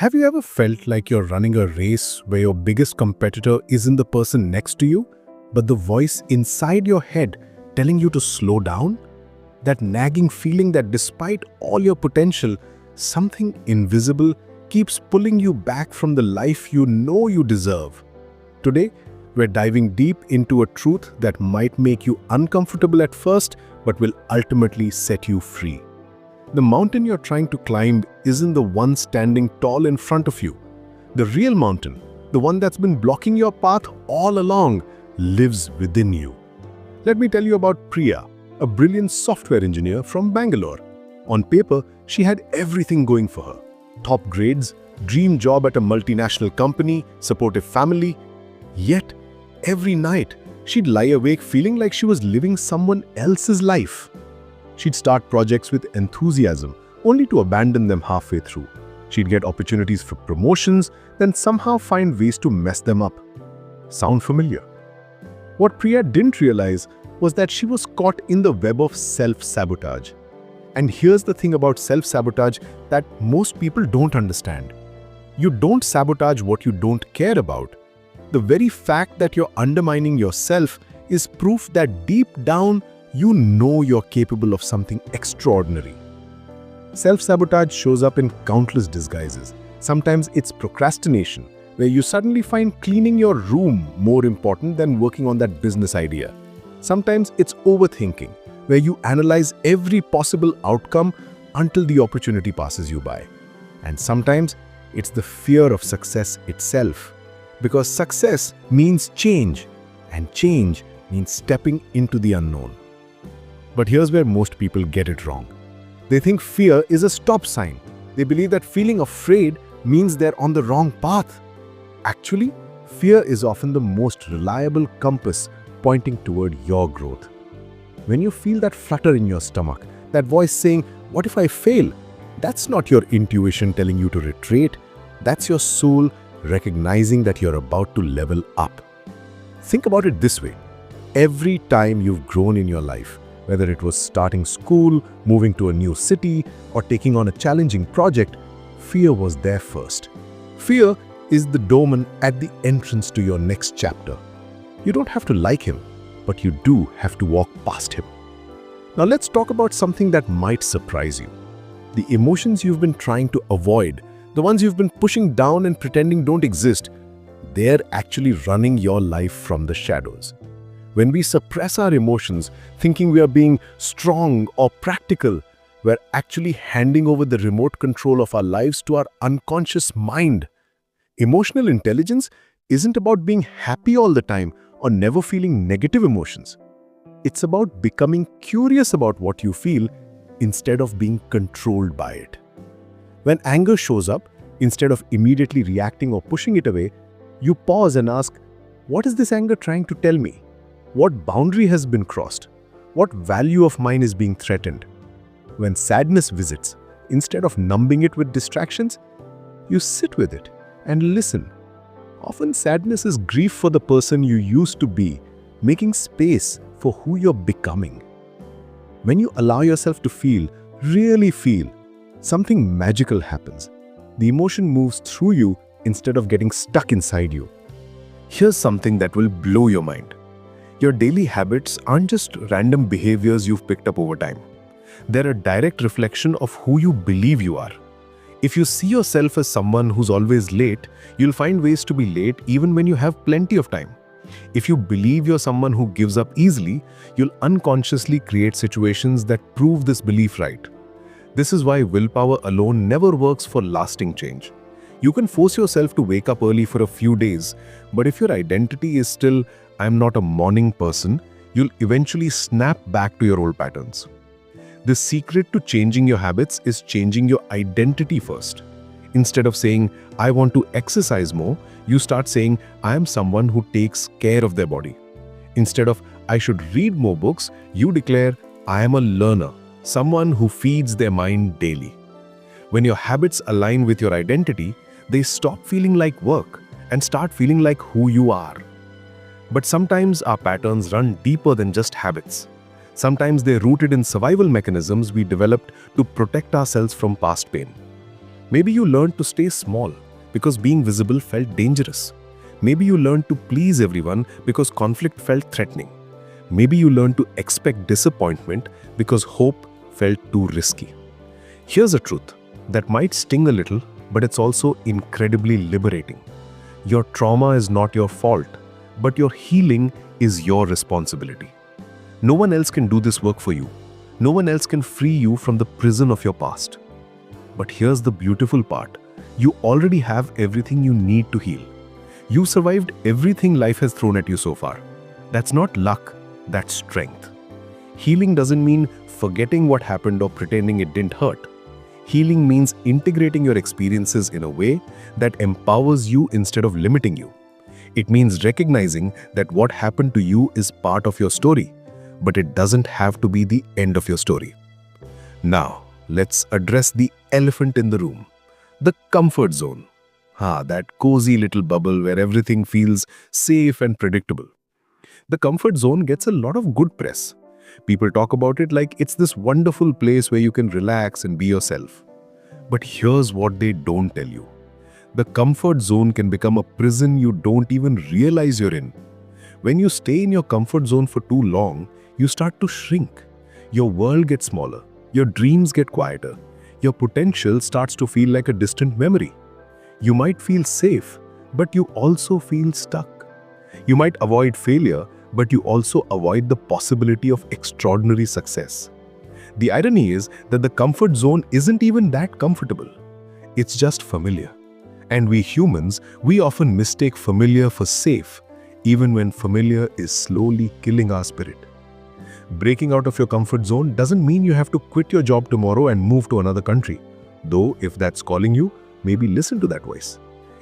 Have you ever felt like you're running a race where your biggest competitor isn't the person next to you, but the voice inside your head telling you to slow down? That nagging feeling that despite all your potential, something invisible keeps pulling you back from the life you know you deserve. Today, we're diving deep into a truth that might make you uncomfortable at first, but will ultimately set you free. The mountain you're trying to climb isn't the one standing tall in front of you. The real mountain, the one that's been blocking your path all along, lives within you. Let me tell you about Priya, a brilliant software engineer from Bangalore. On paper, she had everything going for her. Top grades, dream job at a multinational company, supportive family. Yet, every night, she'd lie awake feeling like she was living someone else's life. She'd start projects with enthusiasm, only to abandon them halfway through. She'd get opportunities for promotions, then somehow find ways to mess them up. Sound familiar? What Priya didn't realize was that she was caught in the web of self-sabotage. And here's the thing about self-sabotage that most people don't understand. You don't sabotage what you don't care about. The very fact that you're undermining yourself is proof that deep down, you know you're capable of something extraordinary. Self-sabotage shows up in countless disguises. Sometimes it's procrastination, where you suddenly find cleaning your room more important than working on that business idea. Sometimes it's overthinking, where you analyze every possible outcome until the opportunity passes you by. And sometimes it's the fear of success itself, because success means change, and change means stepping into the unknown. But here's where most people get it wrong. They think fear is a stop sign. They believe that feeling afraid means they're on the wrong path. Actually, fear is often the most reliable compass pointing toward your growth. When you feel that flutter in your stomach, that voice saying, "What if I fail?" That's not your intuition telling you to retreat. That's your soul recognizing that you're about to level up. Think about it this way. Every time you've grown in your life, whether it was starting school, moving to a new city, or taking on a challenging project, fear was there first. Fear is the doorman at the entrance to your next chapter. You don't have to like him, but you do have to walk past him. Now let's talk about something that might surprise you. The emotions you've been trying to avoid, the ones you've been pushing down and pretending don't exist, they're actually running your life from the shadows. When we suppress our emotions, thinking we are being strong or practical, we're actually handing over the remote control of our lives to our unconscious mind. Emotional intelligence isn't about being happy all the time or never feeling negative emotions. It's about becoming curious about what you feel instead of being controlled by it. When anger shows up, instead of immediately reacting or pushing it away, you pause and ask, what is this anger trying to tell me? What boundary has been crossed? What value of mine is being threatened? When sadness visits, instead of numbing it with distractions, you sit with it and listen. Often sadness is grief for the person you used to be, making space for who you're becoming. When you allow yourself to feel, really feel, something magical happens. The emotion moves through you instead of getting stuck inside you. Here's something that will blow your mind. Your daily habits aren't just random behaviors you've picked up over time. They're a direct reflection of who you believe you are. If you see yourself as someone who's always late, you'll find ways to be late even when you have plenty of time. If you believe you're someone who gives up easily, you'll unconsciously create situations that prove this belief right. This is why willpower alone never works for lasting change. You can force yourself to wake up early for a few days, but if your identity is still, "I'm not a morning person," you'll eventually snap back to your old patterns. The secret to changing your habits is changing your identity first. Instead of saying, "I want to exercise more," you start saying, "I am someone who takes care of their body." Instead of, "I should read more books," you declare, "I am a learner, someone who feeds their mind daily." When your habits align with your identity, they stop feeling like work and start feeling like who you are. But sometimes our patterns run deeper than just habits. Sometimes they're rooted in survival mechanisms we developed to protect ourselves from past pain. Maybe you learned to stay small because being visible felt dangerous. Maybe you learned to please everyone because conflict felt threatening. Maybe you learned to expect disappointment because hope felt too risky. Here's a truth that might sting a little, but it's also incredibly liberating. Your trauma is not your fault, but your healing is your responsibility. No one else can do this work for you. No one else can free you from the prison of your past. But here's the beautiful part. You already have everything you need to heal. You survived everything life has thrown at you so far. That's not luck, that's strength. Healing doesn't mean forgetting what happened or pretending it didn't hurt. Healing means integrating your experiences in a way that empowers you instead of limiting you. It means recognizing that what happened to you is part of your story, but it doesn't have to be the end of your story. Now, let's address the elephant in the room, the comfort zone. That cozy little bubble where everything feels safe and predictable. The comfort zone gets a lot of good press. People talk about it like it's this wonderful place where you can relax and be yourself. But here's what they don't tell you. The comfort zone can become a prison you don't even realize you're in. When you stay in your comfort zone for too long, you start to shrink. Your world gets smaller. Your dreams get quieter. Your potential starts to feel like a distant memory. You might feel safe, but you also feel stuck. You might avoid failure, but you also avoid the possibility of extraordinary success. The irony is that the comfort zone isn't even that comfortable. It's just familiar. And we humans, we often mistake familiar for safe, even when familiar is slowly killing our spirit. Breaking out of your comfort zone doesn't mean you have to quit your job tomorrow and move to another country. Though, if that's calling you, maybe listen to that voice.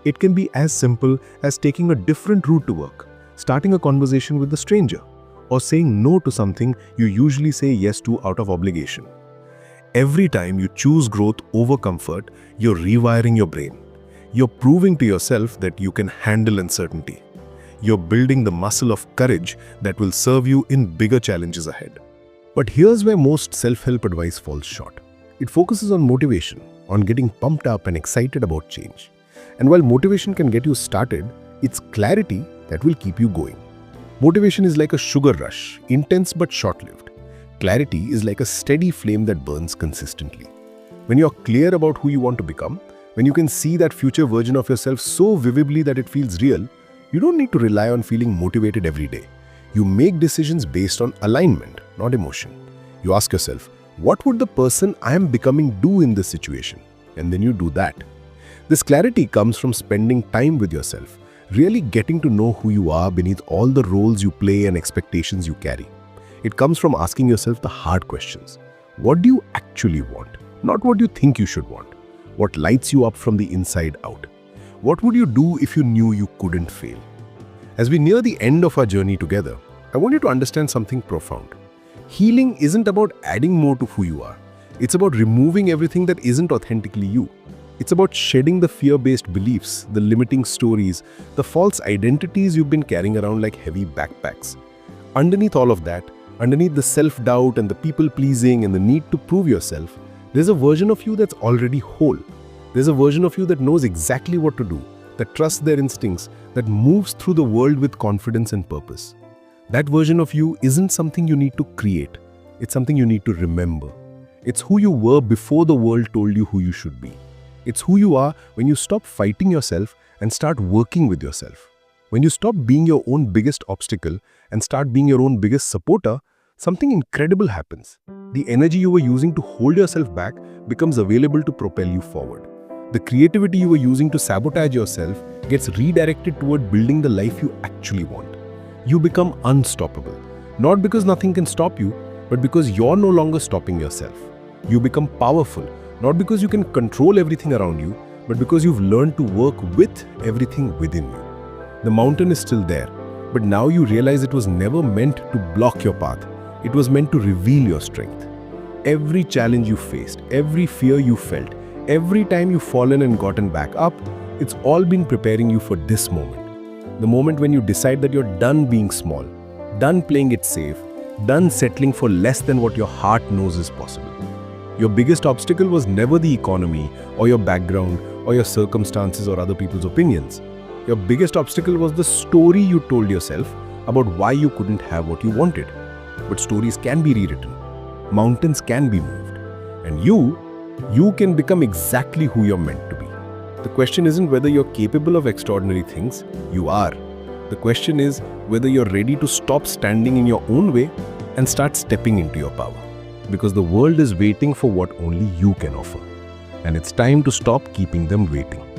It can be as simple as taking a different route to work, starting a conversation with a stranger, or saying no to something you usually say yes to out of obligation. Every time you choose growth over comfort, you're rewiring your brain. You're proving to yourself that you can handle uncertainty. You're building the muscle of courage that will serve you in bigger challenges ahead. But here's where most self-help advice falls short. It focuses on motivation, on getting pumped up and excited about change. And while motivation can get you started, it's clarity that will keep you going. Motivation is like a sugar rush, intense but short-lived. Clarity is like a steady flame that burns consistently. When you're clear about who you want to become, when you can see that future version of yourself so vividly that it feels real, you don't need to rely on feeling motivated every day. You make decisions based on alignment, not emotion. You ask yourself, what would the person I am becoming do in this situation? And then you do that. This clarity comes from spending time with yourself, really getting to know who you are beneath all the roles you play and expectations you carry. It comes from asking yourself the hard questions. What do you actually want? Not what you think you should want. What lights you up from the inside out? What would you do if you knew you couldn't fail? As we near the end of our journey together, I want you to understand something profound. Healing isn't about adding more to who you are. It's about removing everything that isn't authentically you. It's about shedding the fear-based beliefs, the limiting stories, the false identities you've been carrying around like heavy backpacks. Underneath all of that, underneath the self-doubt and the people-pleasing and the need to prove yourself, there's a version of you that's already whole. There's a version of you that knows exactly what to do, that trusts their instincts, that moves through the world with confidence and purpose. That version of you isn't something you need to create. It's something you need to remember. It's who you were before the world told you who you should be. It's who you are when you stop fighting yourself and start working with yourself. When you stop being your own biggest obstacle and start being your own biggest supporter, something incredible happens. The energy you were using to hold yourself back becomes available to propel you forward. The creativity you were using to sabotage yourself gets redirected toward building the life you actually want. You become unstoppable, not because nothing can stop you, but because you're no longer stopping yourself. You become powerful, not because you can control everything around you, but because you've learned to work with everything within you. The mountain is still there, but now you realize it was never meant to block your path. It was meant to reveal your strength. Every challenge you faced, every fear you felt, every time you've fallen and gotten back up, it's all been preparing you for this moment. The moment when you decide that you're done being small, done playing it safe, done settling for less than what your heart knows is possible. Your biggest obstacle was never the economy or your background or your circumstances or other people's opinions. Your biggest obstacle was the story you told yourself about why you couldn't have what you wanted. But stories can be rewritten. Mountains can be moved. And you can become exactly who you're meant to be. The question isn't whether you're capable of extraordinary things. You are. The question is whether you're ready to stop standing in your own way and start stepping into your power. Because the world is waiting for what only you can offer. And it's time to stop keeping them waiting.